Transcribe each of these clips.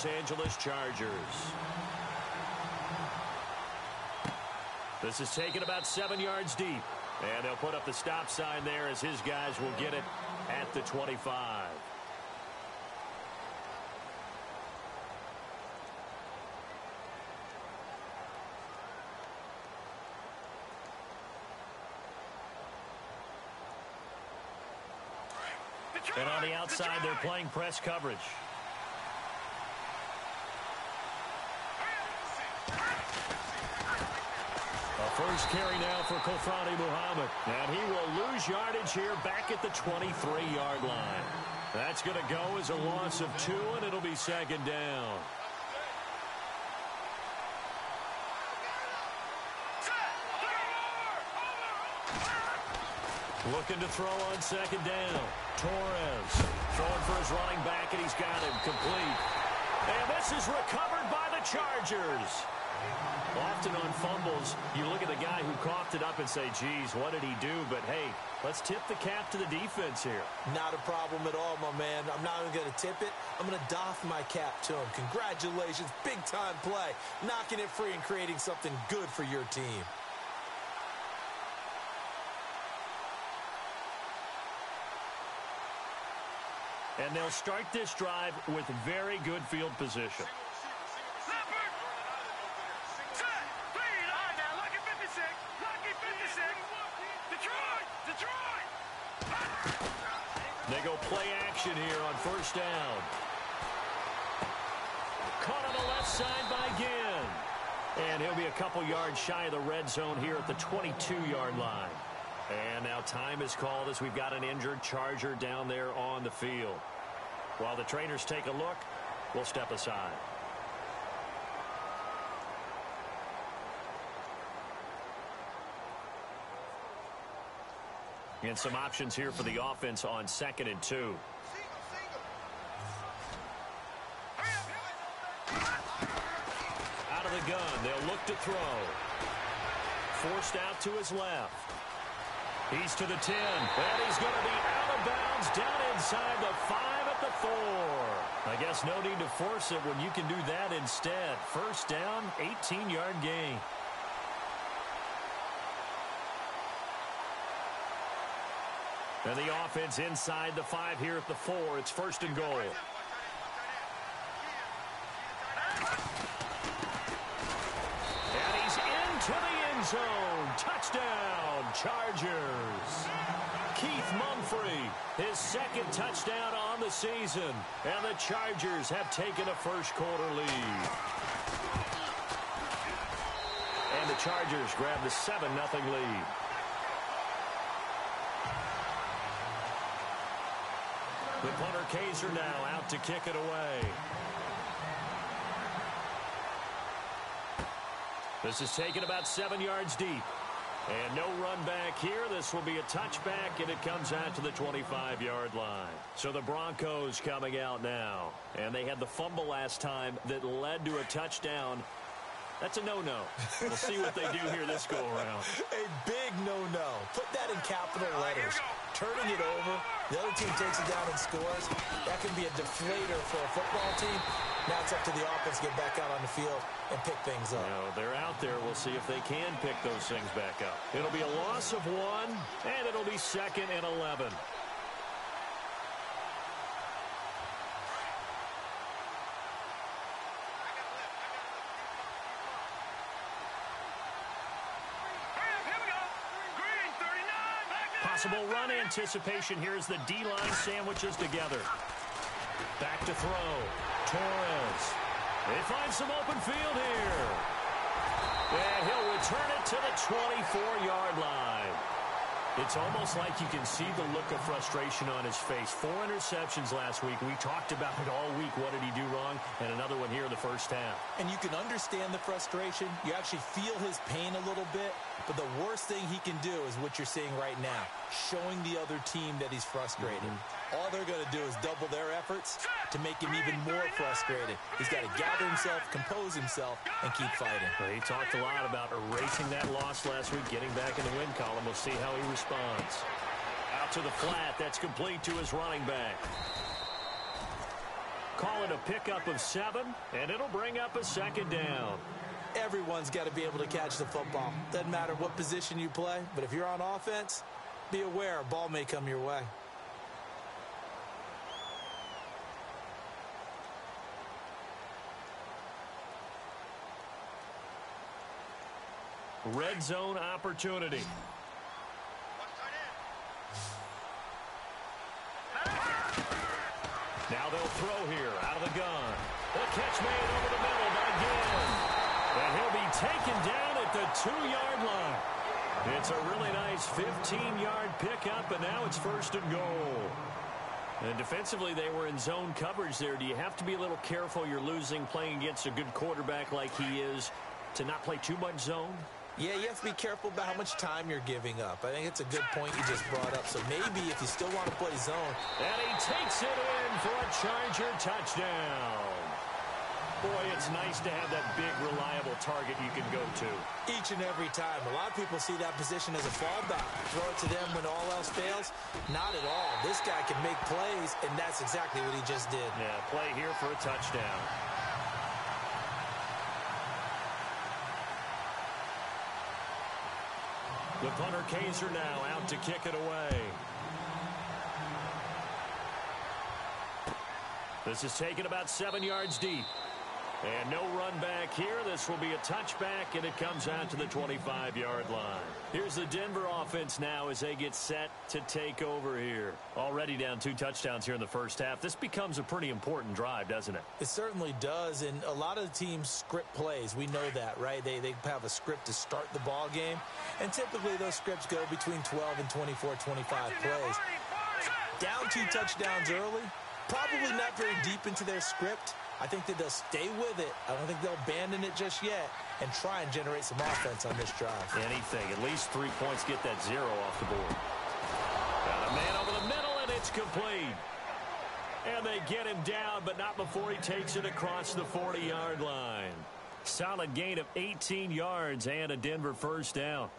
Los Angeles Chargers. This is taken about 7 yards deep. And they'll put up the stop sign there as his guys will get it at the 25. And on the outside, they're playing press coverage. A first carry now for Kofrani Muhammad. And he will lose yardage here back at the 23-yard line. That's going to go as a loss of 2, and it'll be second down. Looking to throw on second down. Torres throwing for his running back, and he's got him complete. And this is recovered by the Chargers. Often on fumbles, you look at the guy who coughed it up and say, geez, what did he do? But, hey, let's tip the cap to the defense here. Not a problem at all, my man. I'm not even going to tip it. I'm going to doff my cap to him. Congratulations. Big-time play. Knocking it free and creating something good for your team. And they'll start this drive with very good field position. They go play action here on first down. Caught on the left side by Ginn. And he'll be a couple yards shy of the red zone here at the 22-yard line. And now time is called as we've got an injured Charger down there on the field. While the trainers take a look, we'll step aside. And some options here for the offense on 2nd and 2. Out of the gun, they'll look to throw. Forced out to his left. He's to the 10, and he's going to be out of bounds down inside the 5 at the 4. I guess no need to force it when you can do that instead. First down, 18-yard gain. And the offense inside the 5 here at the 4. It's 1st and goal. And he's into the end zone. Touchdown, Chargers. Keith Mumphrey, his 2nd touchdown on the season. And the Chargers have taken a first-quarter lead. And the Chargers grab the 7-0 lead. The punter Kaiser now out to kick it away. This is taken about 7 yards deep. And no run back here. This will be a touchback, and it comes out to the 25-yard line. So the Broncos coming out now. And they had the fumble last time that led to a touchdown. That's a no-no. We'll see what they do here this go-around. A big no-no. Put that in capital letters. Turning it over. The other team takes it down and scores. That can be a deflator for a football team. Now it's up to the offense to get back out on the field and pick things up. No, they're out there. We'll see if they can pick those things back up. It'll be a loss of 1, and it'll be 2nd and 11. Possible run anticipation here as the D-line sandwiches together. Back to throw. Torres. They find some open field here. And he'll return it to the 24-yard line. It's almost like you can see the look of frustration on his face. 4 interceptions last week. We talked about it all week. What did he do wrong? And another one here in the first half. And you can understand the frustration. You actually feel his pain a little bit. But the worst thing he can do is what you're seeing right now, showing the other team that he's frustrated. All they're going to do is double their efforts to make him even more frustrated. He's got to gather himself, compose himself, and keep fighting. Well, he talked a lot about erasing that loss last week, getting back in the win column. We'll see how he responds. Out to the flat. That's complete to his running back. call it a pickup of 7, and it'll bring up a second down. Everyone's got to be able to catch the football. Doesn't matter what position you play, but if you're on offense, be aware a ball may come your way. Red zone opportunity. Now they'll throw here out of the gun. The catch made over the middle by Ginn. And he'll be taken down at the 2-yard line. It's a really nice 15-yard pickup, and now it's 1st and goal. And defensively, they were in zone coverage there. Do you have to be a little careful you're losing playing against a good quarterback like he is to not play too much zone? Yeah, you have to be careful about how much time you're giving up. I think it's a good point you just brought up. So maybe if you still want to play zone. And he takes it in for a Charger touchdown. Boy, it's nice to have that big, reliable target you can go to. Each and every time. A lot of people see that position as a fallback. Throw it to them when all else fails. Not at all. This guy can make plays, and that's exactly what he just did. Yeah, play here for a touchdown. The punter Kaiser now out to kick it away. This is taken about 7 yards deep. And no run back here. This will be a touchback, and it comes out to the 25-yard line. Here's the Denver offense now as they get set to take over here. Already down 2 touchdowns here in the first half. This becomes a pretty important drive, doesn't it? It certainly does, and a lot of the teams script plays. We know that, right? They have a script to start the ball game, and typically those scripts go between 12 and 24, 25 plays. Down 2 touchdowns early, probably not very deep into their script. I think that they'll stay with it. I don't think they'll abandon it just yet and try and generate some offense on this drive. Anything. At least 3 points, get that 0 off the board. Got a man over the middle, and it's complete. And they get him down, but not before he takes it across the 40-yard line. Solid gain of 18 yards and a Denver first down.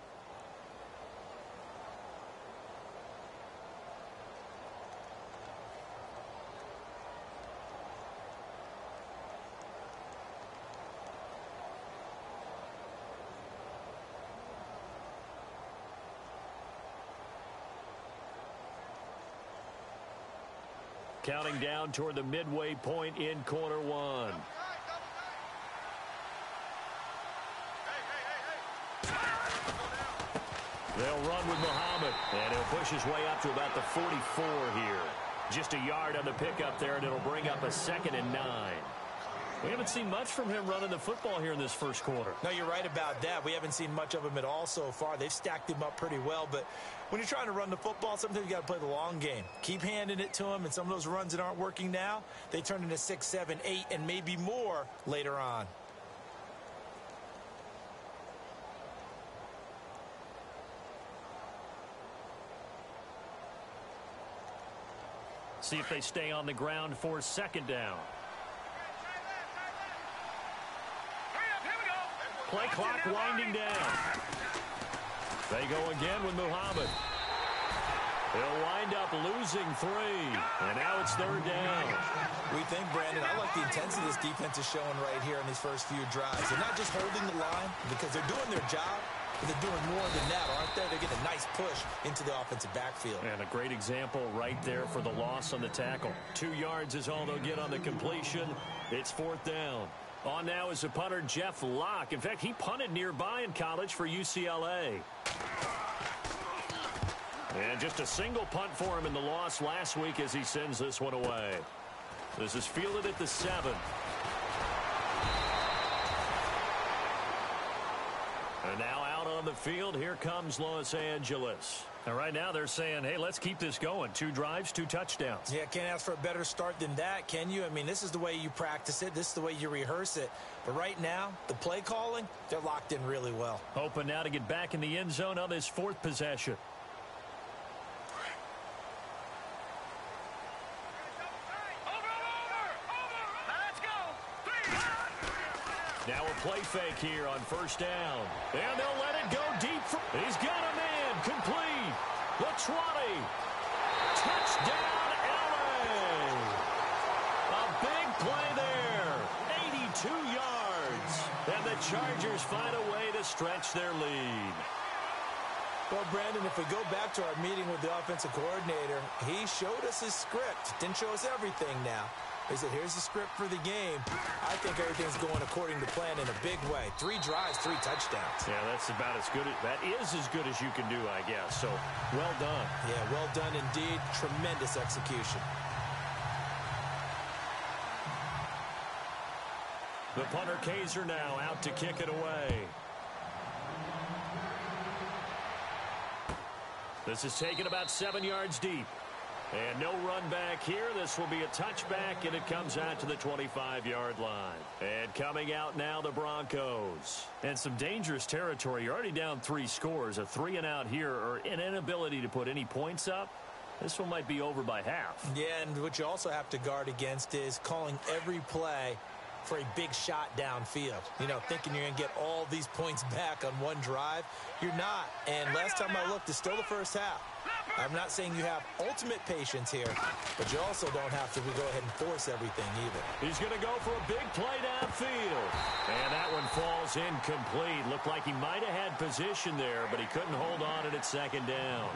Counting down toward the midway point in quarter 1. They'll run with Muhammad, and he'll push his way up to about the 44 here. Just a yard on the pickup there, and it'll bring up a 2nd and 9. We haven't seen much from him running the football here in this first quarter. No, you're right about that. We haven't seen much of him at all so far. They've stacked him up pretty well, but when you're trying to run the football, sometimes you got to play the long game. Keep handing it to him, and some of those runs that aren't working now, they turn into 6, 7, 8, and maybe more later on. See if they stay on the ground for 2nd down. Play clock winding down. They go again with Muhammad. They'll wind up losing 3. And now it's 3rd down. We think, Brandon, I like the intensity this defense is showing right here in these first few drives. They're not just holding the line because they're doing their job, but they're doing more than that, aren't they? They're getting a nice push into the offensive backfield. And a great example right there for the loss on the tackle. 2 yards is all they'll get on the completion. It's 4th down. On now is the punter, Jeff Locke. In fact, he punted nearby in college for UCLA. And just a single punt for him in the loss last week as he sends this one away. This is fielded at the 7. And now out on the field, here comes Los Angeles. And right now they're saying, hey, let's keep this going. 2 drives, 2 touchdowns. Yeah, can't ask for a better start than that, can you? I mean, this is the way you practice it. This is the way you rehearse it. But right now, the play calling, they're locked in really well. Hoping now to get back in the end zone on this 4th possession. Now a play fake here on 1st down. And they'll let it go deep. He's got a man. Complete. The 20. Touchdown, LA. A big play there. 82 yards. And the Chargers find a way to stretch their lead. Well, Brandon, if we go back to our meeting with the offensive coordinator, he showed us his script. Didn't show us everything now. He said, here's the script for the game. I think everything's going according to plan in a big way. 3 drives, 3 touchdowns. Yeah, that's about as good. That is as good as you can do, I guess. So, well done. Yeah, well done indeed. Tremendous execution. The punter Kaiser now out to kick it away. This is taken about 7 yards deep. And no run back here. This will be a touchback, and it comes out to the 25-yard line. And coming out now, the Broncos. And some dangerous territory. You're already down 3 scores. A 3-and-out here, or an inability to put any points up. This one might be over by half. Yeah, and what you also have to guard against is calling every play for a big shot downfield. You know, thinking you're going to get all these points back on one drive. You're not. And last time I looked, it's still the first half. I'm not saying you have ultimate patience here, but you also don't have to go ahead and force everything either. He's going to go for a big play downfield. And that one falls incomplete. Looked like he might have had position there, but he couldn't hold on at second down.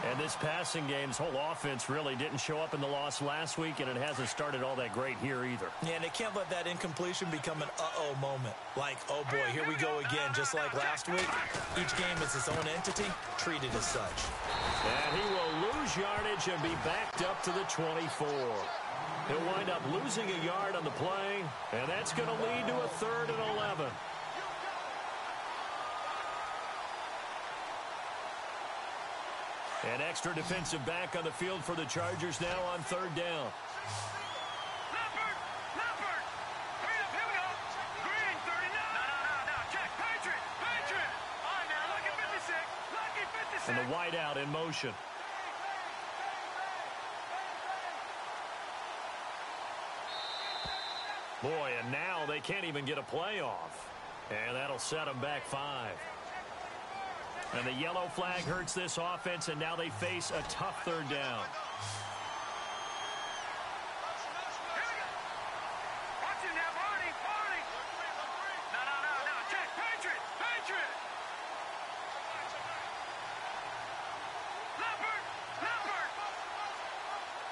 And this passing game's whole offense really didn't show up in the loss last week, and it hasn't started all that great here either. Yeah, and they can't let that incompletion become an uh-oh moment. Like, oh boy, here we go again, just like last week. Each game is its own entity, treated as such. And he will lose yardage and be backed up to the 24. He'll wind up losing a yard on the play, and that's going to lead to a 3rd and 11. An extra defensive back on the field for the Chargers now on 3rd down. And the wideout in motion. Boy, and now they can't even get a play off. And that'll set them back 5. And the yellow flag hurts this offense, and now they face a tough 3rd down.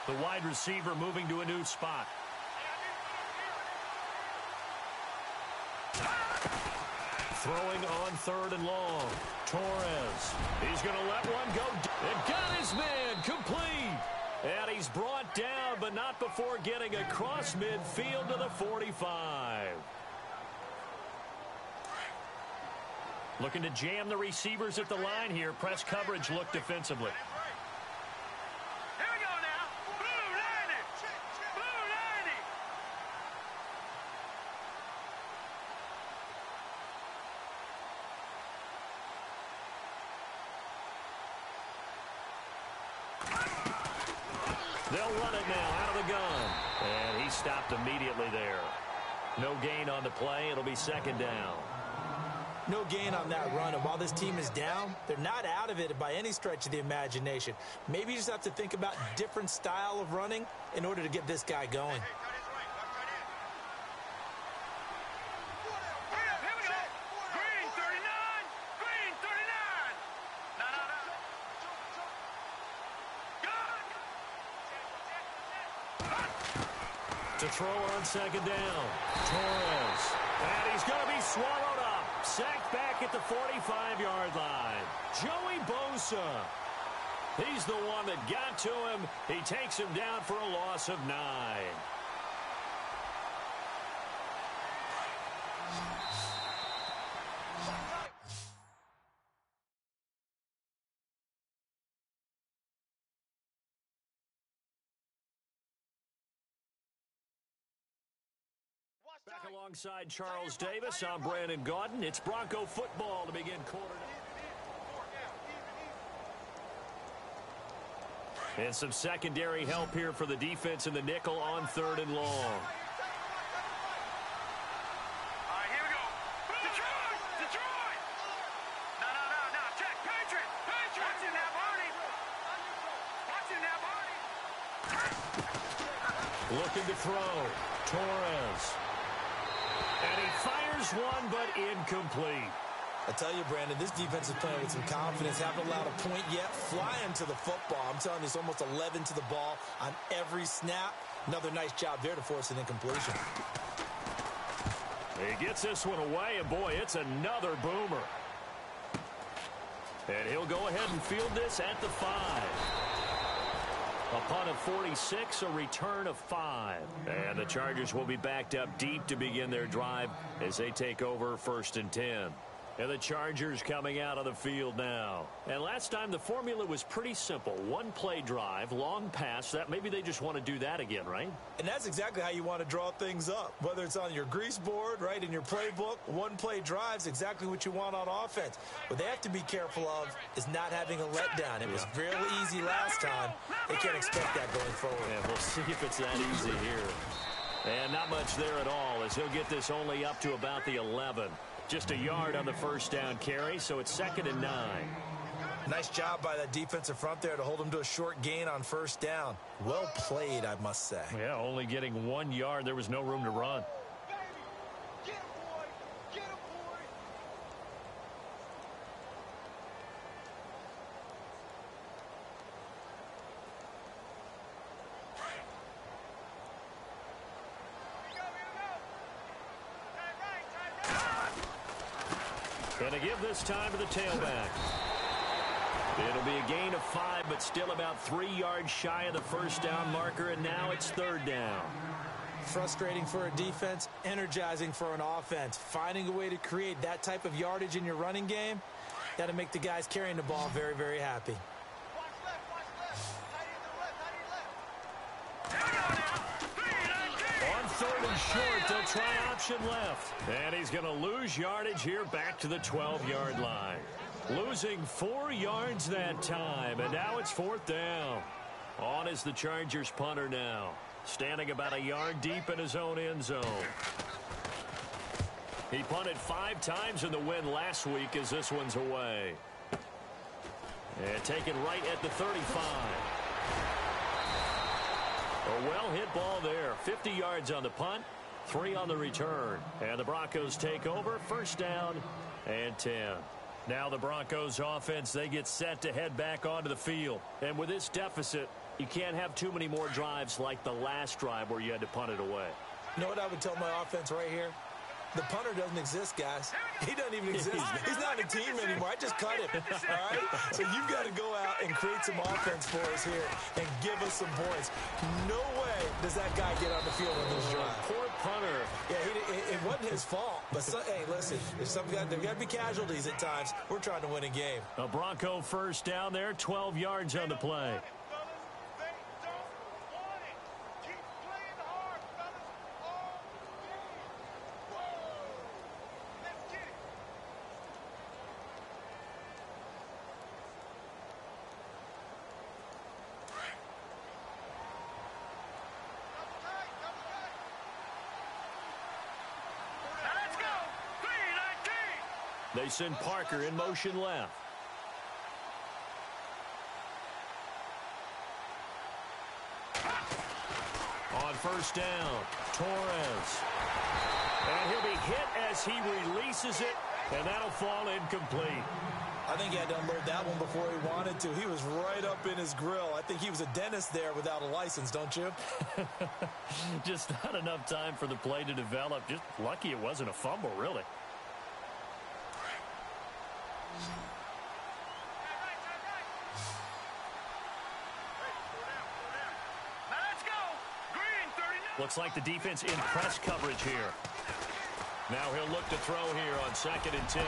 The wide receiver moving to a new spot. Throwing on 3rd and long. Torres. He's going to let one go. And got his man complete. And he's brought down, but not before getting across midfield to the 45. Looking to jam the receivers at the line here. Press coverage look defensively. They'll run it now out of the gun. And he stopped immediately there. No gain on the play. It'll be 2nd down. No gain on that run. And while this team is down, they're not out of it by any stretch of the imagination. Maybe you just have to think about different style of running in order to get this guy going. To throw on 2nd down. Torres. And he's going to be swallowed up. Sacked back at the 45-yard line. Joey Bosa. He's the one that got to him. He takes him down for a loss of 9. Back alongside Charles Davis, I'm Brandon Gaudin. It's Bronco football to begin quarter. And some secondary help here for the defense in the nickel on 3rd and long. All right, here we go. Detroit! No. Check. Patriot! Watch it now, Barney! Looking to throw. Torres. And he fires one, but incomplete. I tell you, Brandon, this defense is playing with some confidence. Haven't allowed a point yet. Flying to the football. I'm telling you, it's almost 11 to the ball on every snap. Another nice job there to force an incompletion. He gets this one away, and boy, it's another boomer. And he'll go ahead and field this at the 5. A punt of 46, a return of 5. And the Chargers will be backed up deep to begin their drive as they take over 1st and 10. And the Chargers coming out on the field now. And last time the formula was pretty simple. One play drive, long pass. That maybe they just want to do that again, right? And that's exactly how you want to draw things up. Whether it's on your grease board, right, in your playbook, one play drive is exactly what you want on offense. What they have to be careful of is not having a letdown. It was really easy last time. They can't expect that going forward. Yeah, we'll see if it's that easy here. And not much there at all as he'll get this only up to about the 11. Just a yard on the first down carry, so it's 2nd and 9. Nice job by that defensive front there to hold him to a short gain on first down. Well played, I must say. Yeah, only getting 1 yard. There was no room to run. Get him, boy! Get him, boy! Going to give this time to the tailback. It'll be a gain of 5, but still about 3 yards shy of the first down marker, and now it's 3rd down. Frustrating for a defense, energizing for an offense. Finding a way to create that type of yardage in your running game, that'll make the guys carrying the ball very, very happy. Watch left, watch left. Tight end to the left, tight end left. On 3rd and short, they'll try option left. And he's going to lose yardage here back to the 12-yard line. Losing 4 yards that time, and now it's 4th down. On is the Chargers punter now, standing about a yard deep in his own end zone. He punted 5 times in the win last week as this one's away. And taken right at the 35. A well-hit ball there. 50 yards on the punt, 3 on the return. And the Broncos take over, 1st down and 10. Now the Broncos offense, they get set to head back onto the field. And with this deficit, you can't have too many more drives like the last drive where you had to punt it away. You know what I would tell my offense right here? The punter doesn't exist, guys. He doesn't even exist. He's not a team anymore. I just cut him, all right? So you've got to go out and create some offense for us here and give us some points. No way does that guy get on the field on this drive. Poor punter. Yeah, it wasn't his fault. But, hey, listen, there's got to be casualties at times. We're trying to win a game. A Bronco 1st down there, 12 yards on the play. They send Parker in motion left. On 1st down, Torres. And he'll be hit as he releases it, and that'll fall incomplete. I think he had to unload that one before he wanted to. He was right up in his grill. I think he was a dentist there without a license, don't you? Just not enough time for the play to develop. Just lucky it wasn't a fumble, really. Looks like the defense in press coverage here. Now he'll look to throw here on 2nd and 10.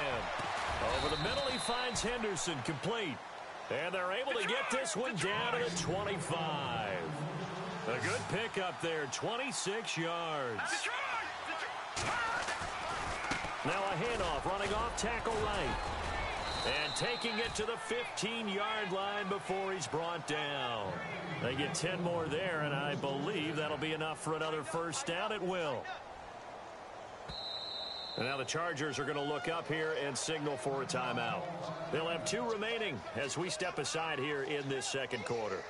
Over the middle, he finds Henderson complete. And they're able to get this one down to the 25. A good pickup there, 26 yards. Now a handoff, running off tackle right. And taking it to the 15-yard line before he's brought down. They get 10 more there, and I believe that'll be enough for another 1st down. It will. And now the Chargers are going to look up here and signal for a timeout. They'll have 2 remaining as we step aside here in this 2nd quarter.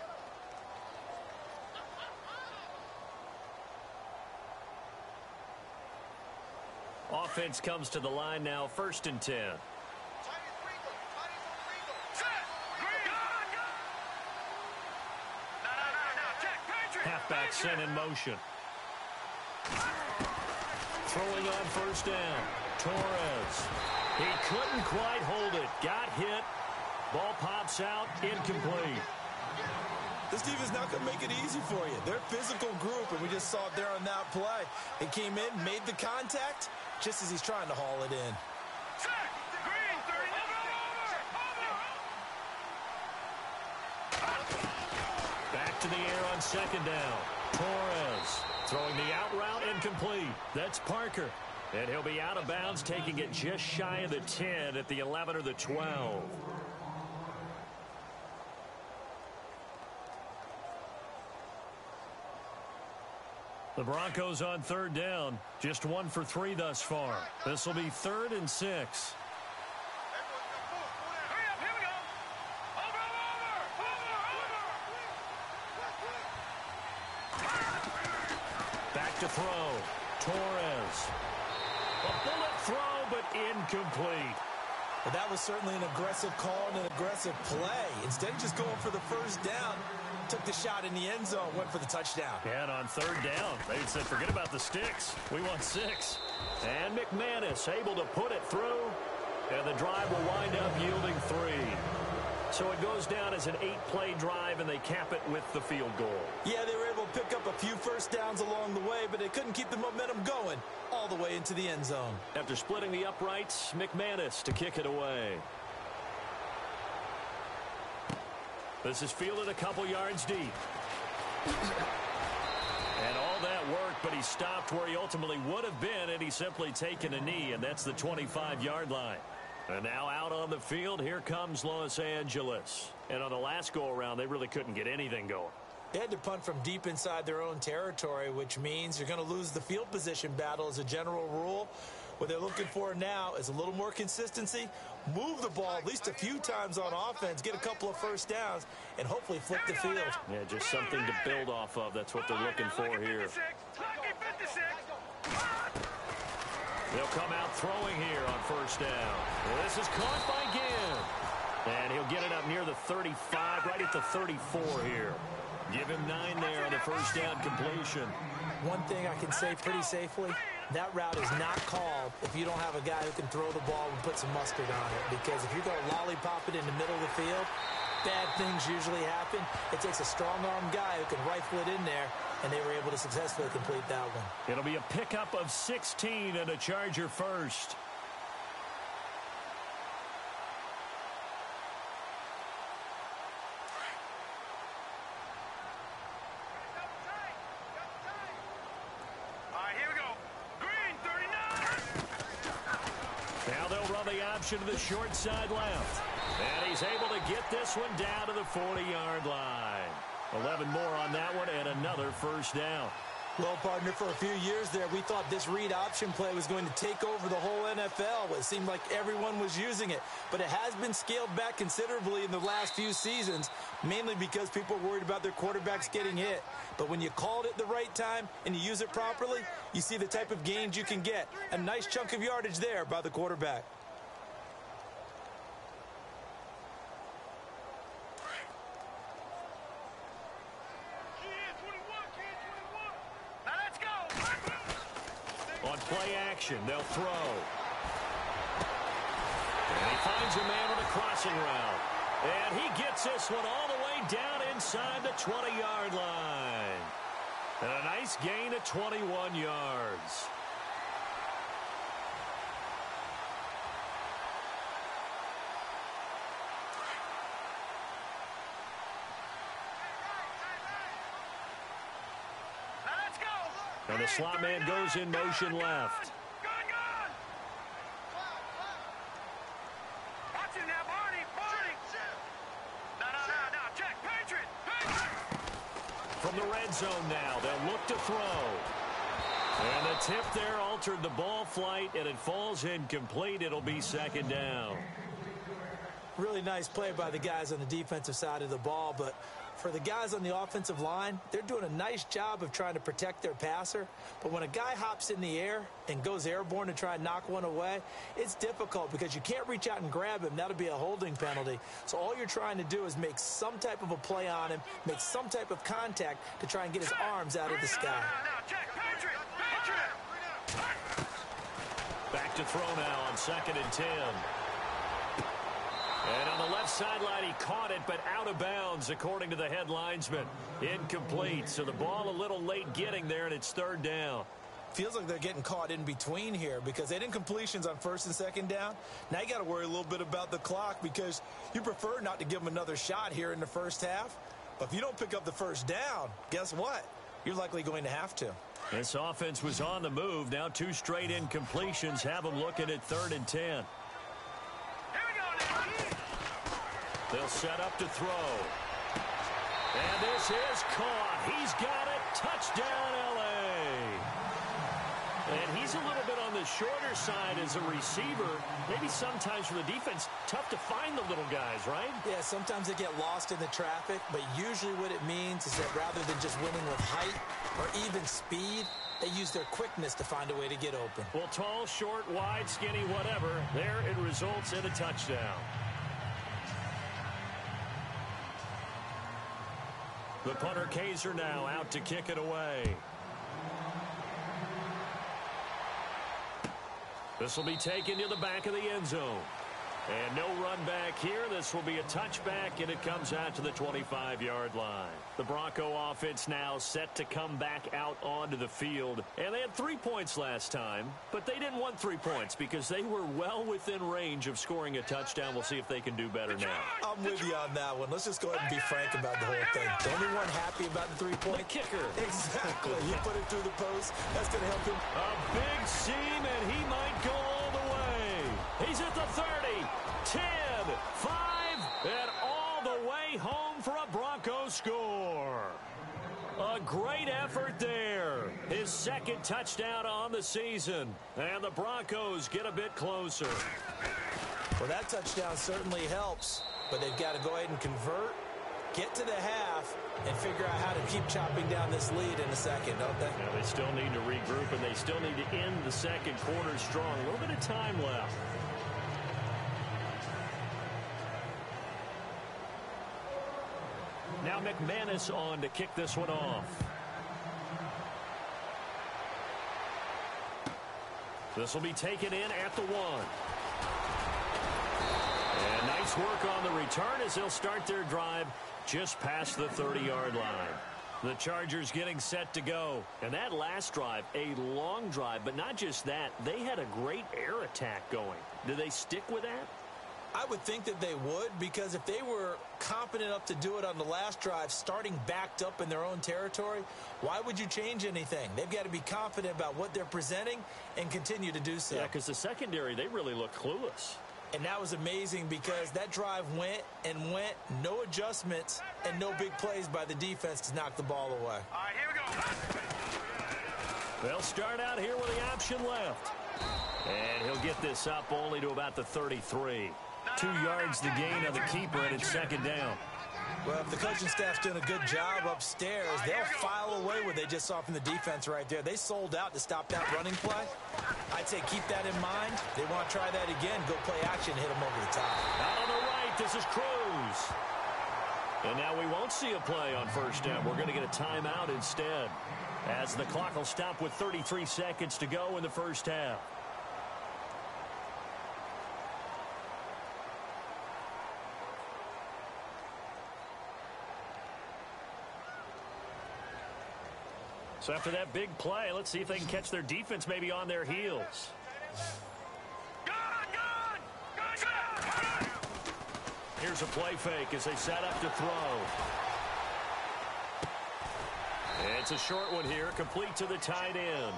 Offense comes to the line now, 1st and 10. Halfback sent in motion. Throwing on 1st down. Torres. He couldn't quite hold it. Got hit. Ball pops out. Incomplete. This defense not going to make it easy for you. They're a physical group, and we just saw it there on that play. It came in, made the contact, just as he's trying to haul it in. Back to the air on 2nd down. Torres throwing the out route, incomplete. That's Parker. And he'll be out of bounds, taking it just shy of the 10 at the 11 or the 12. The Broncos on 3rd down. Just 1 for 3 thus far. This will be 3rd and 6. Back to throw. Torres. A bullet throw, but incomplete. Well, that was certainly an aggressive call and an aggressive play. Instead of just going for the 1st down, took the shot in the end zone, went for the touchdown. And on 3rd down, they said, forget about the sticks. We want 6. And McManus able to put it through. And the drive will wind up yielding 3. So it goes down as an 8-play drive, and they cap it with the field goal. Yeah, they were able to pick up a few 1st downs along the way, but they couldn't keep the momentum going all the way into the end zone. After splitting the uprights, McManus to kick it away. This is fielded a couple yards deep. And all that work, but he stopped where he ultimately would have been, and he's simply taken a knee, and that's the 25-yard line. And now out on the field, here comes Los Angeles. And on the last go-around, they really couldn't get anything going. They had to punt from deep inside their own territory, which means you're going to lose the field position battle as a general rule. What they're looking for now is a little more consistency, move the ball at least a few times on offense, get a couple of 1st downs, and hopefully flip the field. Yeah, just something to build off of. That's what they're looking for here. They'll come out throwing here on 1st down. Well, this is caught by Ginn. And he'll get it up near the 35, right at the 34 here. Give him 9 there on the 1st down completion. One thing I can say pretty safely, that route is not called if you don't have a guy who can throw the ball and put some mustard on it. Because if you're going to lollipop it in the middle of the field, bad things usually happen. It takes a strong-arm guy who can rifle it in there, and they were able to successfully complete that one. It'll be a pickup of 16 and a Charger first. To the short side left. And he's able to get this one down to the 40-yard line. 11 more on that one and another 1st down. Well, partner, for a few years there, we thought this read option play was going to take over the whole NFL. It seemed like everyone was using it. But it has been scaled back considerably in the last few seasons, mainly because people are worried about their quarterbacks getting hit. But when you called it the right time and you use it properly, you see the type of gains you can get. A nice chunk of yardage there by the quarterback. On play action, they'll throw. And he finds a man on a crossing route. And he gets this one all the way down inside the 20-yard line. And a nice gain of 21 yards. And the slot man goes in motion left. From the red zone now, they'll look to throw. And the tip there altered the ball flight, and it falls incomplete. It'll be 2nd down. Really nice play by the guys on the defensive side of the ball, but For the guys on the offensive line, they're doing a nice job of trying to protect their passer. But when a guy hops in the air and goes airborne to try and knock one away, it's difficult because you can't reach out and grab him. That'll be a holding penalty. So all you're trying to do is make some type of a play on him, make some type of contact to try and get his arms out of the sky. Back to throw now on 2nd and 10. And on the left sideline, he caught it, but out of bounds, according to the head linesman. Incomplete, so the ball a little late getting there, and it's 3rd down. Feels like they're getting caught in between here because they didn't completions on 1st and 2nd down. Now you got to worry a little bit about the clock because you prefer not to give them another shot here in the first half. But if you don't pick up the 1st down, guess what? You're likely going to have to. This offense was on the move. Now 2 straight incompletions have them looking at 3rd and 10. They'll set up to throw. And this is caught. He's got it. Touchdown, L.A. And he's a little bit on the shorter side as a receiver. Maybe sometimes for the defense, tough to find the little guys, right? Yeah, sometimes they get lost in the traffic, but usually what it means is that rather than just winning with height or even speed, they use their quickness to find a way to get open. Well, tall, short, wide, skinny, whatever, there it results in a touchdown. The punter Kaiser now out to kick it away. This will be taken to the back of the end zone. And no run back here. This will be a touchback, and it comes out to the 25-yard line. The Bronco offense now set to come back out onto the field. And they had 3 points last time, but they didn't want 3 points because they were well within range of scoring a touchdown. We'll see if they can do better now. I'm with you on that one. Let's just go ahead and be frank about the whole thing. The only one happy about the 3-point kicker. Exactly. You put it through the post. That's going to help him. A big seam, and he might go all the way. He's at the 30. 10, 5, and all the way home for a Bronco score. A great effort there. His 2nd touchdown on the season. And the Broncos get a bit closer. Well, that touchdown certainly helps, but they've got to go ahead and convert, get to the half, and figure out how to keep chopping down this lead in the second, don't they? Yeah, they still need to regroup, and they still need to end the second quarter strong. A little bit of time left. Now McManus on to kick this one off. This will be taken in at the 1. And nice work on the return as they'll start their drive just past the 30-yard line. The Chargers getting set to go. And that last drive, a long drive, but not just that. They had a great air attack going. Do they stick with that? I would think that they would, because if they were competent enough to do it on the last drive, starting backed up in their own territory, why would you change anything? They've got to be confident about what they're presenting and continue to do so. Yeah, because the secondary, they really look clueless. And that was amazing because that drive went and went, no adjustments and no big plays by the defense to knock the ball away. All right, here we go. They'll start out here with the option left. And he'll get this up only to about the 33. 2 yards the gain of the keeper, and it's 2nd down. Well, if the coaching staff's doing a good job upstairs, they'll file away what they just saw from the defense right there. They sold out to stop that running play. I'd say keep that in mind. They want to try that again. Go play action, hit them over the top. Out on the right, this is Cruz. And now we won't see a play on 1st down. We're going to get a timeout instead, as the clock will stop with 33 seconds to go in the first half. So after that big play, let's see if they can catch their defense maybe on their heels. Here's a play fake as they set up to throw. It's a short one here, complete to the tight end.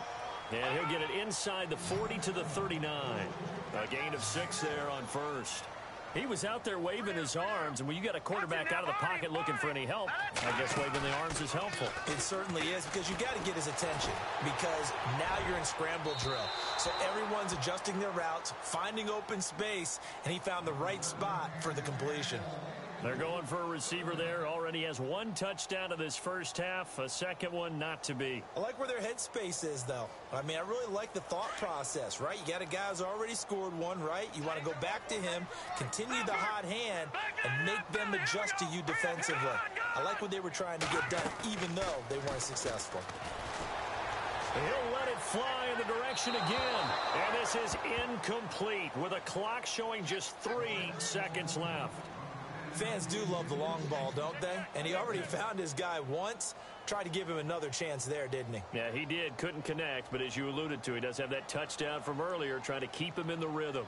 And he'll get it inside the 40 to the 39. A gain of 6 there on 1st. He was out there waving his arms, and when you got a quarterback out of the pocket looking for any help, I guess waving the arms is helpful. It certainly is, because you got to get his attention, because now you're in scramble drill. So everyone's adjusting their routes, finding open space, and he found the right spot for the completion. They're going for a receiver there. Already has one touchdown in this first half. A second one not to be. I like where their headspace is, though. I mean, I really like the thought process, right? You got a guy who's already scored one, right? You want to go back to him, continue the hot hand, and make them adjust to you defensively. I like what they were trying to get done, even though they weren't successful. He'll let it fly in the direction again. And this is incomplete with a clock showing just 3 seconds left. Fans do love the long ball, don't they? And he already found his guy once. Tried to give him another chance there, didn't he? Yeah, he did. Couldn't connect, but as you alluded to, he does have that touchdown from earlier, trying to keep him in the rhythm.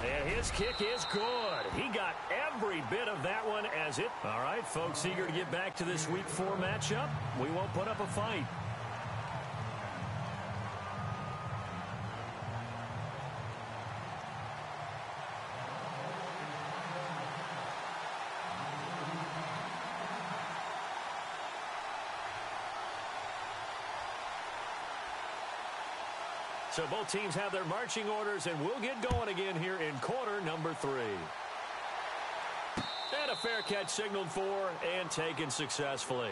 And his kick is good. He got every bit of that one as it. All right, folks, eager to get back to this Week 4 matchup. We won't put up a fight. So both teams have their marching orders, and we'll get going again here in quarter number 3. And a fair catch signaled for and taken successfully.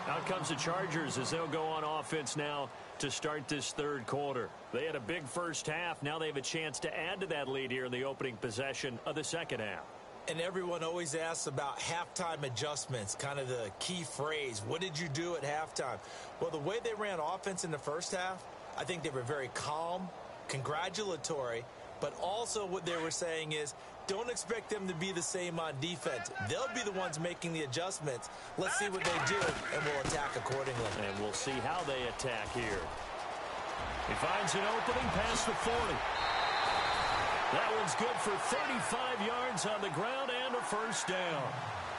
Out comes the Chargers as they'll go on offense now to start this third quarter. They had a big first half. Now they have a chance to add to that lead here in the opening possession of the second half. And everyone always asks about halftime adjustments, kind of the key phrase. What did you do at halftime? Well, the way they ran offense in the first half, I think they were very calm, congratulatory, but also what they were saying is don't expect them to be the same on defense. They'll be the ones making the adjustments. Let's see what they do, and we'll attack accordingly. And we'll see how they attack here. He finds an opening past the 40. That one's good for 35 yards on the ground and a first down.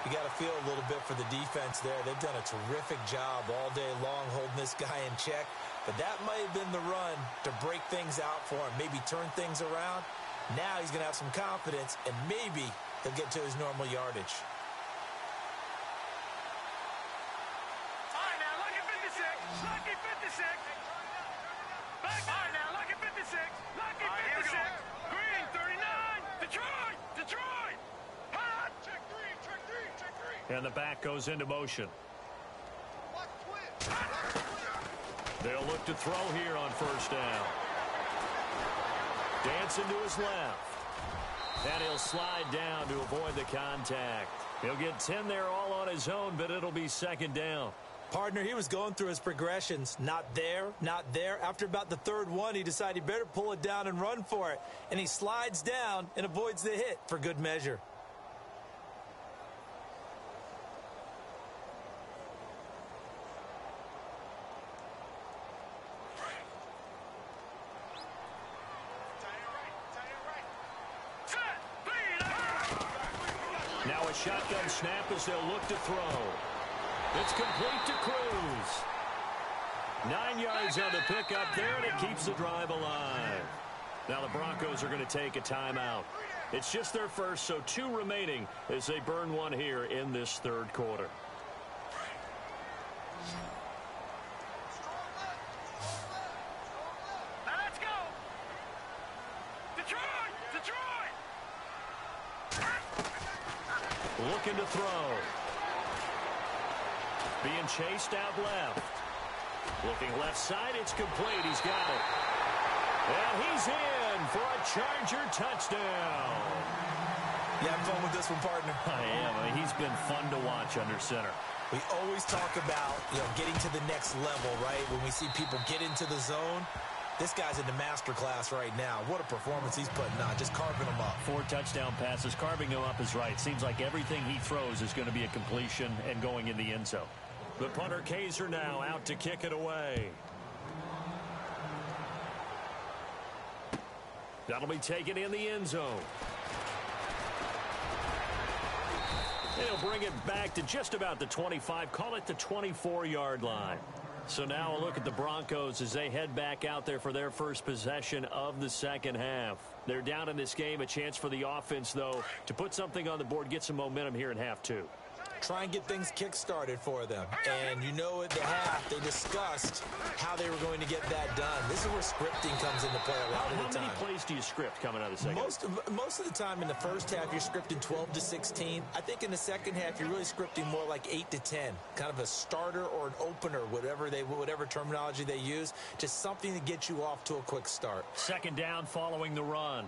You got to feel a little bit for the defense there. They've done a terrific job all day long holding this guy in check. But that might have been the run to break things out for him, maybe turn things around. Now he's going to have some confidence, and maybe he'll get to his normal yardage. All right, now, look at 56. Lucky 56. Back. All right, now, look at 56. Lucky 56. Green, 39. Detroit. Detroit. Hot. Check 3. Check 3. Check 3. And the back goes into motion. Watch twist. They'll look to throw here on first down. Dancing to his left. And he'll slide down to avoid the contact. He'll get 10 there all on his own, but it'll be second down. Partner, he was going through his progressions. Not there, not there. After about the third one, he decided he better pull it down and run for it. And he slides down and avoids the hit for good measure. Now a shotgun snap as they'll look to throw. It's complete to Cruz. 9 yards on the pickup there, and it keeps the drive alive. Now the Broncos are going to take a timeout. It's just their first, so 2 remaining as they burn one here in this third quarter. Now let's go. Detroit. Detroit. Looking to throw. Being chased out left. Looking left side, it's complete. He's got it. And he's in for a Charger touchdown. You having fun with this one, partner? I am. I mean, he's been fun to watch under center. We always talk about, getting to the next level, right? When we see people get into the zone, this guy's in the master class right now. What a performance he's putting on, just carving them up. 4 touchdown passes. Carving him up is right. Seems like everything he throws is going to be a completion and going in the end zone. The punter Kaiser now out to kick it away. That'll be taken in the end zone. They'll bring it back to just about the 25. Call it the 24-yard line. So now a look at the Broncos as they head back out there for their first possession of the second half. They're down in this game. A chance for the offense, though, to put something on the board, get some momentum here in half 2. try and get things kick-started for them. And you know at the half, they discussed how they were going to get that done. This is where scripting comes into play a lot of the time. How many plays do you script coming out of the second? Most of the time in the first half, you're scripting 12 to 16. I think in the second half, you're really scripting more like 8 to 10. Kind of a starter or an opener, whatever terminology they use. Just something to get you off to a quick start. Second down following the run.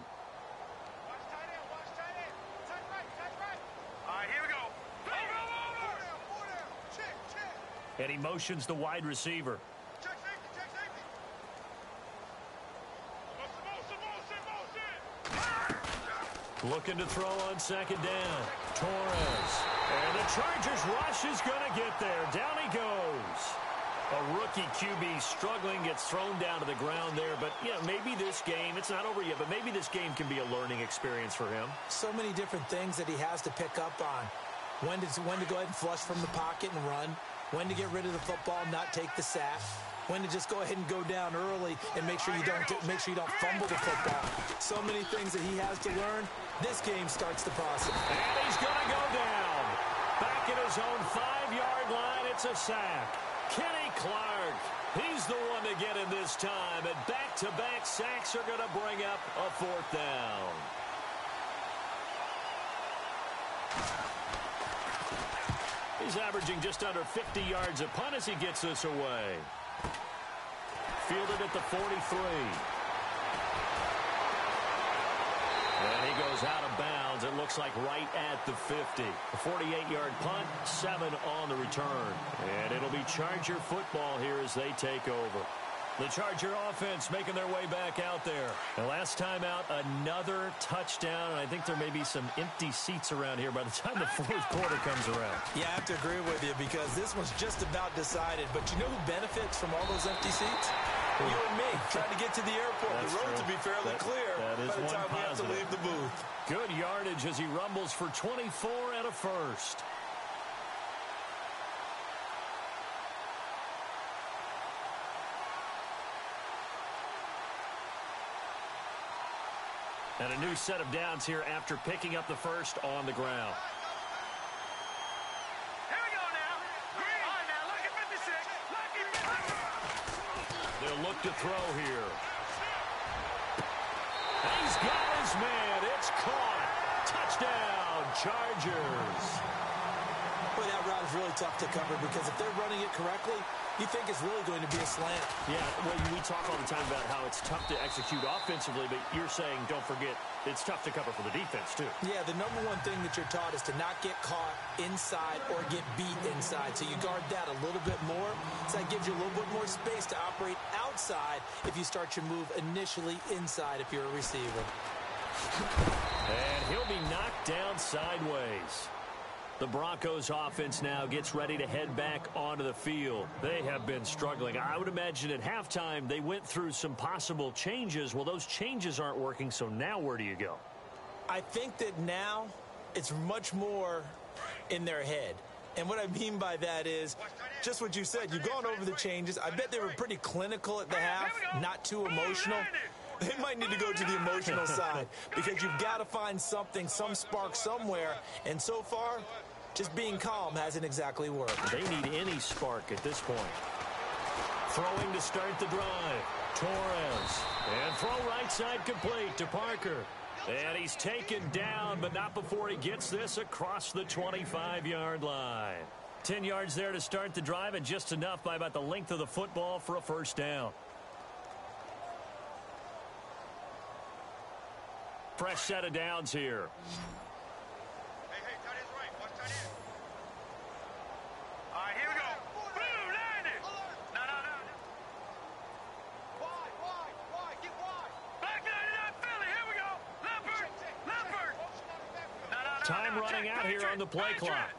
And he motions the wide receiver. Check safety. Looking to throw on second down. Torres. And the Chargers rush is going to get there. Down he goes. A rookie QB struggling, gets thrown down to the ground there. But, yeah, maybe this game, it's not over yet, but maybe this game can be a learning experience for him. So many different things that he has to pick up on. When to go ahead and flush from the pocket and run. When to get rid of the football, not take the sack. When to just go ahead and go down early and make sure you don't fumble the football. So many things that he has to learn. This game starts the process. And he's going to go down. Back at his own 5-yard line, it's a sack. Kenny Clark, he's the one to get in this time. And back-to-back sacks are going to bring up a fourth down. He's averaging just under 50 yards a punt as he gets this away. Fielded at the 43. And he goes out of bounds. It looks like right at the 50. A 48-yard punt, 7 on the return. And it'll be Charger football here as they take over. The Charger offense making their way back out there. The last time out, another touchdown, and I think there may be some empty seats around here by the time the fourth quarter comes around. Yeah, I have to agree with you because this one's just about decided. But you know who benefits from all those empty seats? You and me, trying to get to the airport. That's the road true. to be fairly clear that is by the time we have to positive. leave the booth. Good yardage as he rumbles for 24 and a first. And a new set of downs here after picking up the first on the ground. Here we go now. Green. All right, now, lucky 56. Lucky 56. They'll look to throw here. And he's got his man. It's caught. Touchdown, Chargers. Boy, that route is really tough to cover because if they're running it correctly, you think it's really going to be a slant. Yeah, well, we talk all the time about how it's tough to execute offensively, but you're saying, don't forget, it's tough to cover for the defense, too. Yeah, the number one thing that you're taught is to not get caught inside or get beat inside. So you guard that a little bit more. So that gives you a little bit more space to operate outside if you start your move initially inside if you're a receiver. And he'll be knocked down sideways. The Broncos offense now gets ready to head back onto the field. They have been struggling. I would imagine at halftime they went through some possible changes. Well, those changes aren't working, so now where do you go? I think that now it's much more in their head. And what I mean by that is just what you said. You've gone over the changes. I bet they were pretty clinical at the half, not too emotional. They might need to go to the emotional side because you've got to find something, some spark somewhere. And so far, just being calm hasn't exactly worked. They need any spark at this point. Throwing to start the drive. Torres. And throw right side complete to Parker. And he's taken down, but not before he gets this across the 25-yard line. 10 yards there to start the drive, and just enough by about the length of the football for a first down. Fresh set of downs here. Hey, tight end's right. Watch tight end. All right, here we go. Boom, landed. No. Wide. Get wide. Back 99 Philly. Here we go. Leopard. No. Time running out here on the play clock.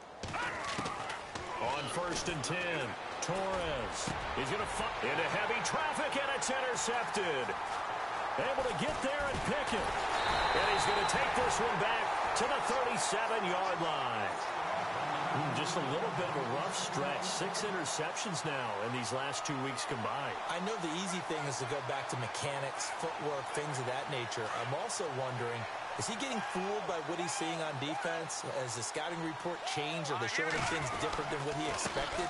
On 1st and 10, Torres. He's going to fight into heavy traffic, and it's intercepted. Able to get there and pick it. And he's going to take this one back to the 37-yard line. Just a little bit of a rough stretch. 6 interceptions now in these last 2 weeks combined. I know the easy thing is to go back to mechanics, footwork, things of that nature. I'm also wondering, Is he getting fooled by what he's seeing on defense? Has the scouting report changed? Are they showing him things different than what he expected?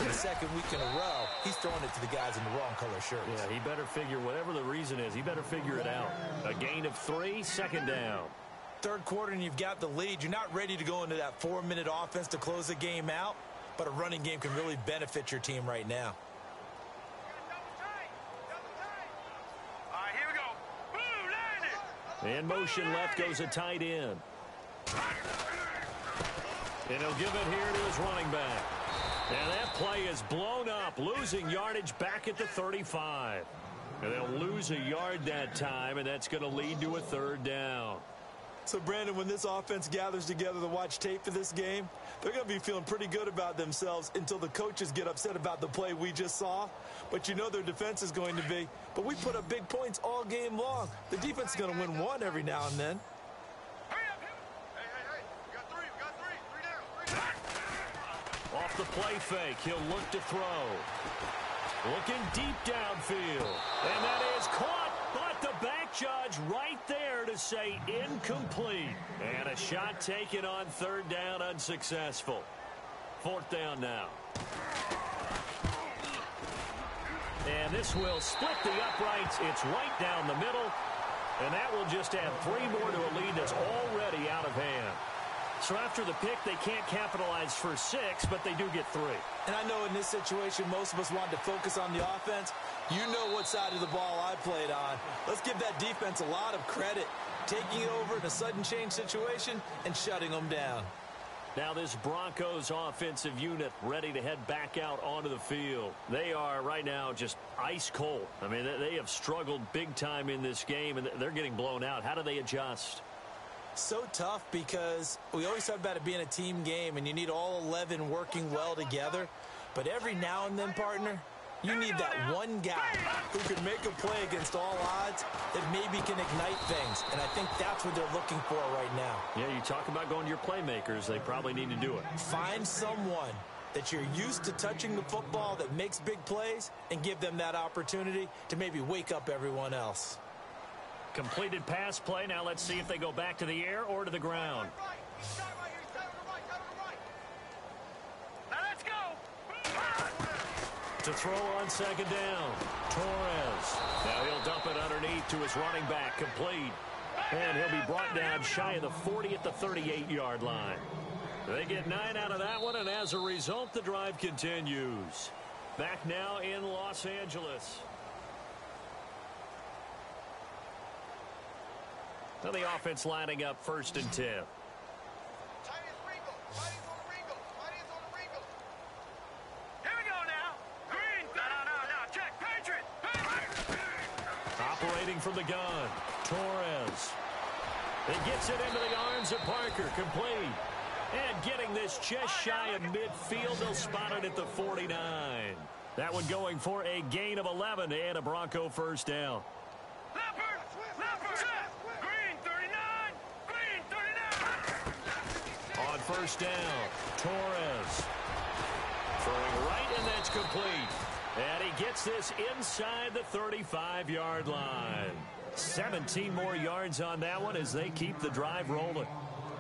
For the second week in a row, he's throwing it to the guys in the wrong color shirts. Yeah, he better figure, whatever the reason is, he better figure it out. A gain of 3, second down. Third quarter and you've got the lead. You're not ready to go into that 4-minute offense to close the game out, but a running game can really benefit your team right now. In motion left goes a tight end. And he'll give it here to his running back. And that play is blown up, losing yardage back at the 35. And they'll lose a yard that time, and that's going to lead to a third down. So, Brandon, when this offense gathers together to watch tape for this game, they're going to be feeling pretty good about themselves until the coaches get upset about the play we just saw. But you know their defense is going to be. But we put up big points all game long. The defense is going to win one every now and then. Off the play fake, he'll look to throw. Looking deep downfield. And that is caught. But the back judge right there to say incomplete. And a shot taken on third down, unsuccessful. Fourth down now. And this will split the uprights. It's right down the middle. And that will just add 3 more to a lead that's already out of hand. So after the pick, they can't capitalize for 6, but they do get 3. And I know in this situation, most of us want to focus on the offense. You know what side of the ball I played on. Let's give that defense a lot of credit. Taking it over in a sudden change situation and shutting them down. Now this Broncos offensive unit ready to head back out onto the field. They are right now just ice cold. I mean, they have struggled big time in this game, and they're getting blown out. How do they adjust? So tough because we always talk about it being a team game, and you need all 11 working well together. But every now and then, partner, you need that one guy who can make a play against all odds that maybe can ignite things. And I think that's what they're looking for right now. Yeah, you talk about going to your playmakers. They probably need to do it. Find someone that you're used to touching the football that makes big plays and give them that opportunity to maybe wake up everyone else. Completed pass play. Now let's see if they go back to the air or to the ground. Now let's go. To throw on second down. Torres. Now he'll dump it underneath to his running back. Complete. And he'll be brought down shy of the 40 at the 38-yard line. They get 9 out of that one, and as a result, the drive continues. Back now in Los Angeles. Now the offense lining up 1st and 10. Operating from the gun, Torres. He gets it into the arms of Parker, complete. And getting this just shy of midfield, they'll spot it at the 49. That one going for a gain of 11 and a Bronco first down. Green 39, Green 39. On first down, Torres. Throwing right, and that's complete. And he gets this inside the 35-yard line. 17 more yards on that one as they keep the drive rolling.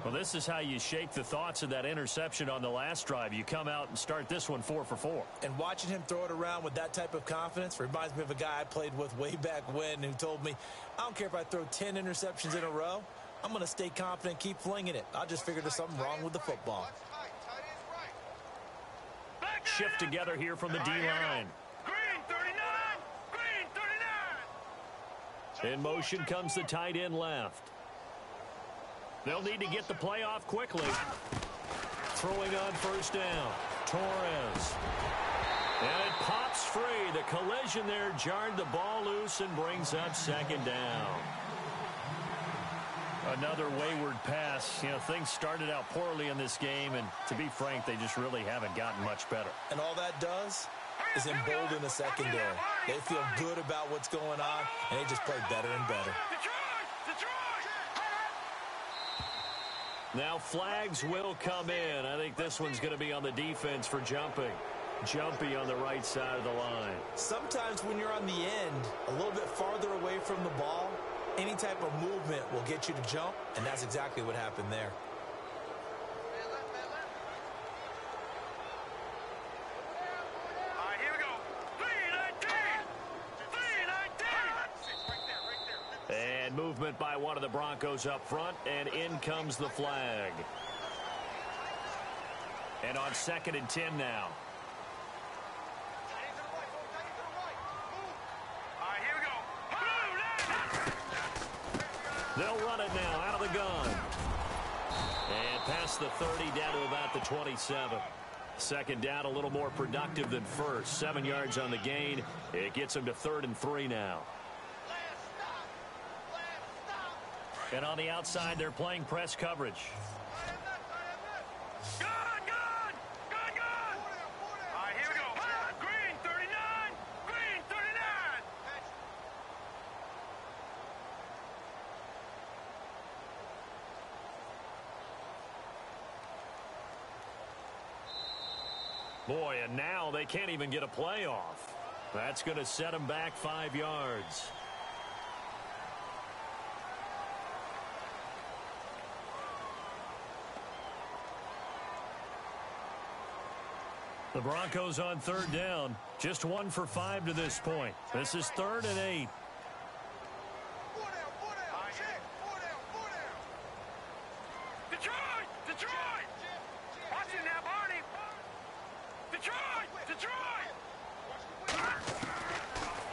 Well, this is how you shake the thoughts of that interception on the last drive. You come out and start this one 4 for 4. And watching him throw it around with that type of confidence reminds me of a guy I played with way back when who told me, I don't care if I throw 10 interceptions in a row. I'm going to stay confident, keep flinging it. I just figured there's something wrong with the football. Shift together here from the D-line. Green 39, Green 39. In motion comes the tight end left. They'll need to get the play off quickly. Throwing on first down, Torres. And it pops free. The collision there jarred the ball loose and brings up second down. Another wayward pass. You know, things started out poorly in this game, and to be frank, they just really haven't gotten much better. And all that does is embolden the secondary. They feel good about what's going on, and they just play better and better. Now flags will come in. I think this one's going to be on the defense for jumping. Jumpy on the right side of the line. Sometimes when you're on the end, a little bit farther away from the ball, Any type of movement will get you to jump, and that's exactly what happened there. All right, here we go. 3-19. And movement by one of the Broncos up front, and in comes the flag. And on 2nd and 10 now. They'll run it now out of the gun. And past the 30 down to about the 27. Second down a little more productive than first. 7 yards on the gain. It gets them to 3rd and 3 now. And on the outside, they're playing press coverage. Boy, and now they can't even get a play off. That's going to set them back 5 yards. The Broncos on 3rd down. Just 1 for 5 to this point. This is 3rd and 8.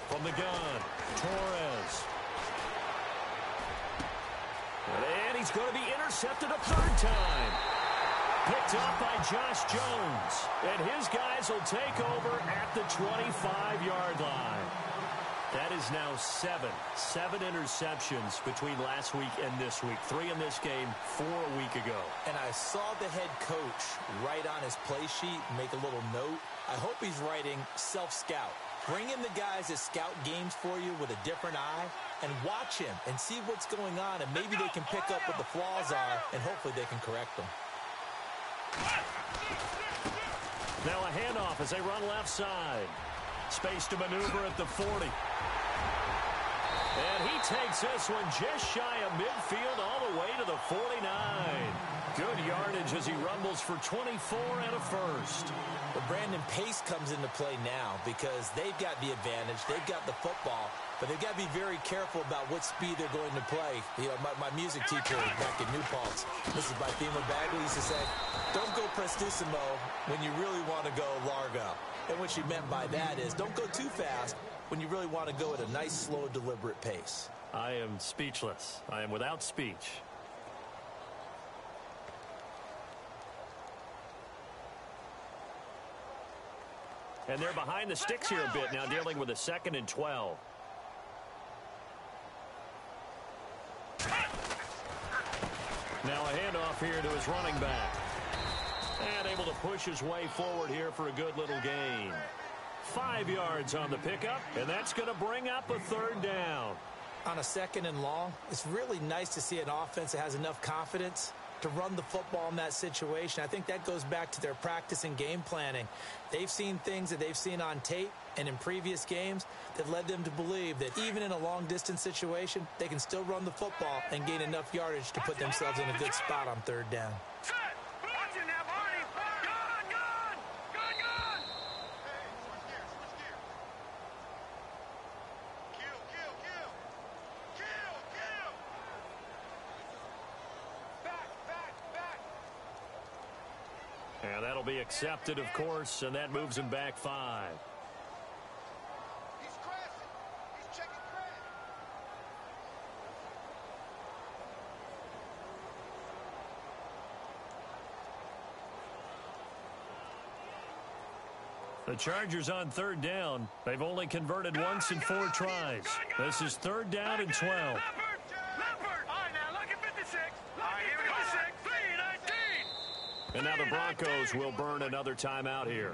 From the gun, Torres. And he's going to be intercepted a 3rd time. Picked up by Josh Jones. And his guys will take over at the 25-yard line. That is now 7 interceptions between last week and this week. 3 in this game, 4 a week ago. And I saw the head coach write on his play sheet, make a little note. I hope he's writing self-scout. Bring in the guys that scout games for you with a different eye and watch him and see what's going on, and maybe they can pick up what the flaws are, and hopefully they can correct them. Now a handoff as they run left side. Space to maneuver at the 40. And he takes this one just shy of midfield all the way to the 49. Good yardage as he rumbles for 24 and a first. But Brandon, pace comes into play now because they've got the advantage. They've got the football. But they've got to be very careful about what speed they're going to play. You know, my music teacher back in New Paltz, Mrs. Bythema Bagley, used to say, don't go prestissimo when you really want to go largo. And what she meant by that is don't go too fast when you really want to go at a nice, slow, deliberate pace. I am speechless. I am without speech. And they're behind the sticks here a bit now, dealing with a 2nd and 12. Now a handoff here to his running back. And able to push his way forward here for a good little gain. 5 yards on the pickup, and that's going to bring up a 3rd down. On a 2nd and long, it's really nice to see an offense that has enough confidence to run the football in that situation. I think that goes back to their practice and game planning. They've seen things that they've seen on tape and in previous games that led them to believe that even in a long-distance situation, they can still run the football and gain enough yardage to put themselves in a good spot on 3rd down. And that'll be accepted, of course, and that moves him back 5. He's crashing. He's checking crash. The Chargers on 3rd down. They've only converted once in 4 tries. This is 3rd down and 12. And now the Broncos will burn another timeout here.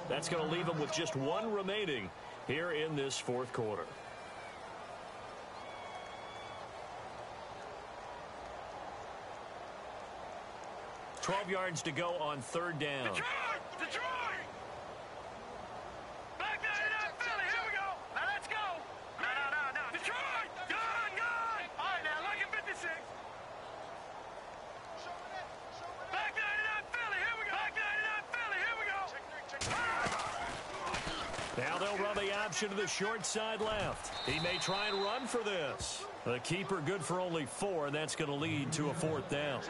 That's going to leave them with just 1 remaining here in this 4th quarter. $12 yards to go on 3rd down. Detroit! Back there in that Philly. Here we go. Now let's go. No. Detroit! Gun! the option to the short side left. He may try and run for this. The keeper good for only 4, and that's going to lead to a 4th down.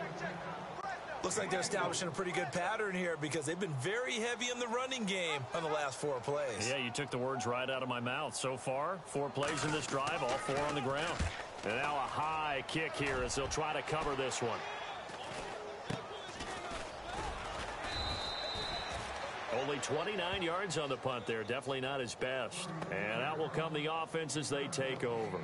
Looks like they're establishing a pretty good pattern here because they've been very heavy in the running game on the last 4 plays. Yeah, you took the words right out of my mouth. So far, 4 plays in this drive, all 4 on the ground. And now a high kick here as they'll try to cover this one. Only 29 yards on the punt there. Definitely not his best. And out will come the offense as they take over.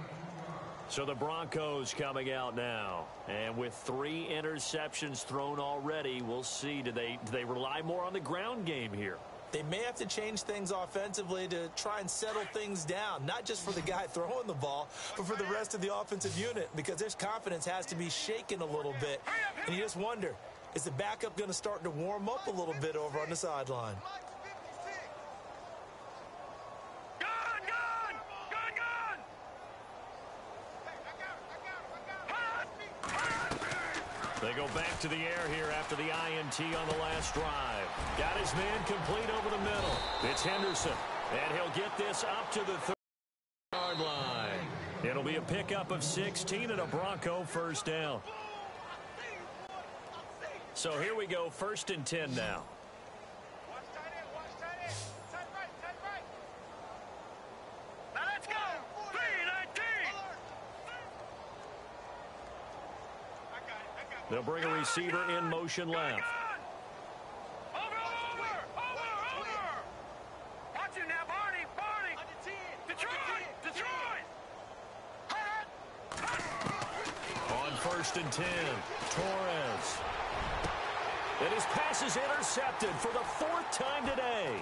So the Broncos coming out now. And with 3 interceptions thrown already, we'll see. Do they rely more on the ground game here? They may have to change things offensively to try and settle things down, not just for the guy throwing the ball, but for the rest of the offensive unit, because their confidence has to be shaken a little bit. And you just wonder, is the backup going to start to warm up a little bit over on the sideline? They go back to the air here after the INT on the last drive. Got his man complete over the middle. It's Henderson, and he'll get this up to the 30-yard line. It'll be a pickup of 16 and a Bronco first down. So here we go, 1st and 10 now. They'll bring a receiver in motion left. Over. Watch him now, Barney. Detroit. On 1st and 10, Torres. And his pass is intercepted for the 4th time today.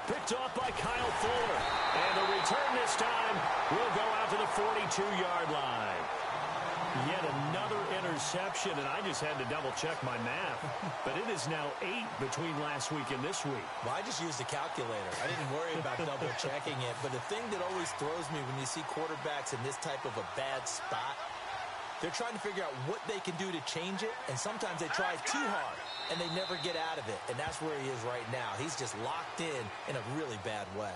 Picked off by Kyle Fuller. And the return this time will go out to the 42-yard line. Yet another interception, and I just had to double-check my math. But it is now 8 between last week and this week. Well, I just used a calculator. I didn't worry about double-checking it. But the thing that always throws me when you see quarterbacks in this type of a bad spot, they're trying to figure out what they can do to change it, and sometimes they try too hard, and they never get out of it. And that's where he is right now. He's just locked in a really bad way.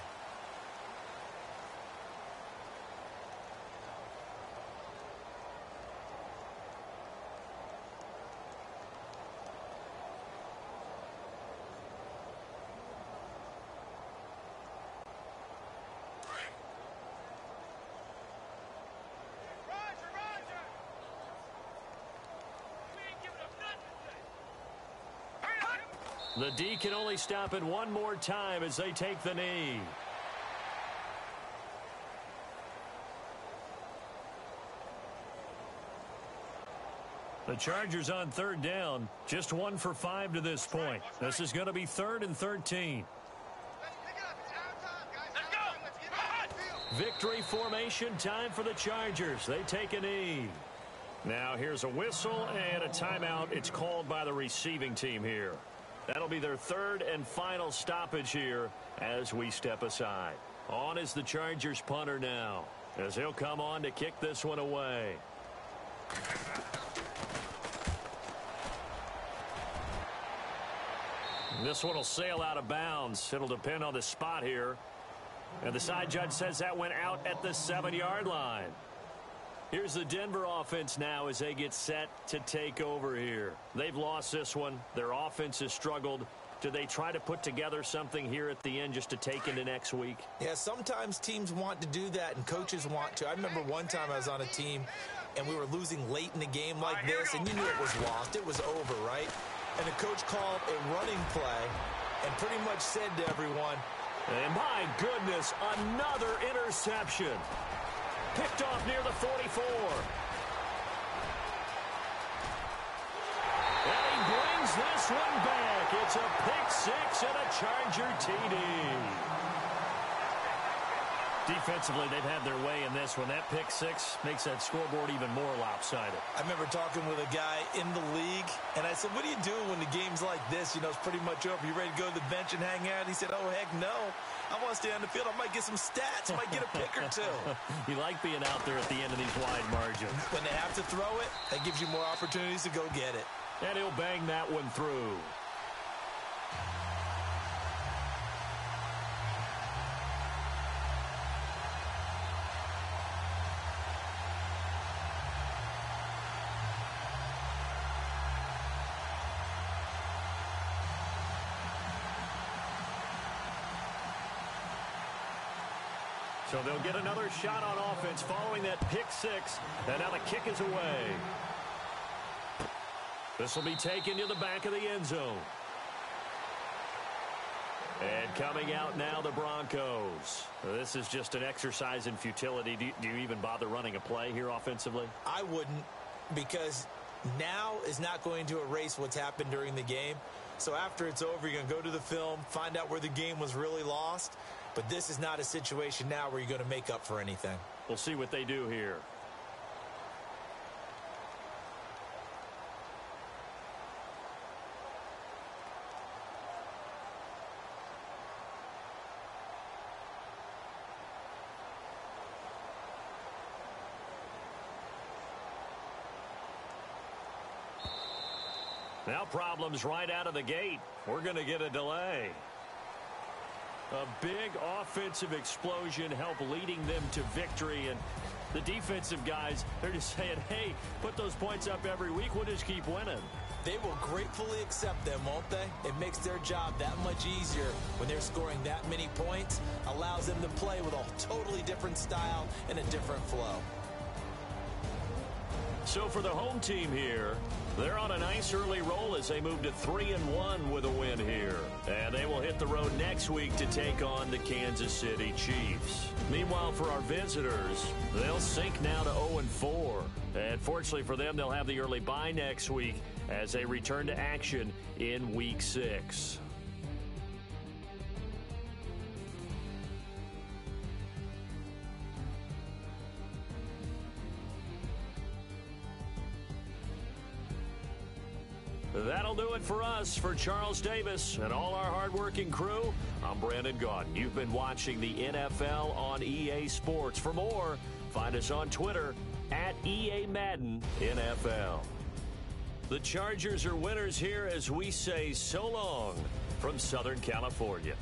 The D can only stop it one more time as they take the knee. The Chargers on 3rd down, just 1 for 5 to this point. This is going to be 3rd and 13. Victory formation time for the Chargers. They take a knee. Now here's a whistle and a timeout. It's called by the receiving team here. That'll be their 3rd and final stoppage here as we step aside. On is the Chargers punter now, as he'll come on to kick this one away. This one will sail out of bounds. It'll depend on the spot here. And the side judge says that went out at the 7-yard line. Here's the Denver offense now as they get set to take over here. They've lost this one. Their offense has struggled. Do they try to put together something here at the end just to take into next week? Yeah, sometimes teams want to do that and coaches want to. I remember one time I was on a team and we were losing late in the game like this, and you knew it was lost. It was over, right? And the coach called a running play and pretty much said to everyone, and my goodness, another interception. Picked off near the 44. And he brings this one back. It's a pick 6 and a Charger TD. Defensively, they've had their way in this one. That pick 6 makes that scoreboard even more lopsided. I remember talking with a guy in the league, and I said, what do you do when the game's like this? You know, it's pretty much over. You ready to go to the bench and hang out? He said, oh, heck no. I want to stay on the field. I might get some stats. I might get a pick or two. You like being out there at the end of these wide margins. When they have to throw it, that gives you more opportunities to go get it. And he'll bang that one through. So they'll get another shot on offense following that pick six. And now the kick is away. This will be taken to the back of the end zone. And coming out now, the Broncos. This is just an exercise in futility. Do you even bother running a play here offensively? I wouldn't, because now is not going to erase what's happened during the game. So after it's over, you're going to go to the film, find out where the game was really lost. But this is not a situation now where you're going to make up for anything. We'll see what they do here. Now problems right out of the gate. We're going to get a delay. A big offensive explosion helped leading them to victory. And the defensive guys, they're just saying, hey, put those points up every week. We'll just keep winning. They will gratefully accept them, won't they? It makes their job that much easier when they're scoring that many points. Allows them to play with a totally different style and a different flow. So for the home team here, they're on a nice early roll as they move to 3-1 with a win here. And they will hit the road next week to take on the Kansas City Chiefs. Meanwhile, for our visitors, they'll sink now to 0-4. And fortunately for them, they'll have the early bye next week as they return to action in Week 6. That'll do it for us. For Charles Davis and all our hardworking crew, I'm Brandon Gaudin. You've been watching the NFL on EA Sports. For more, find us on Twitter at EA Madden NFL. The Chargers are winners here as we say so long from Southern California.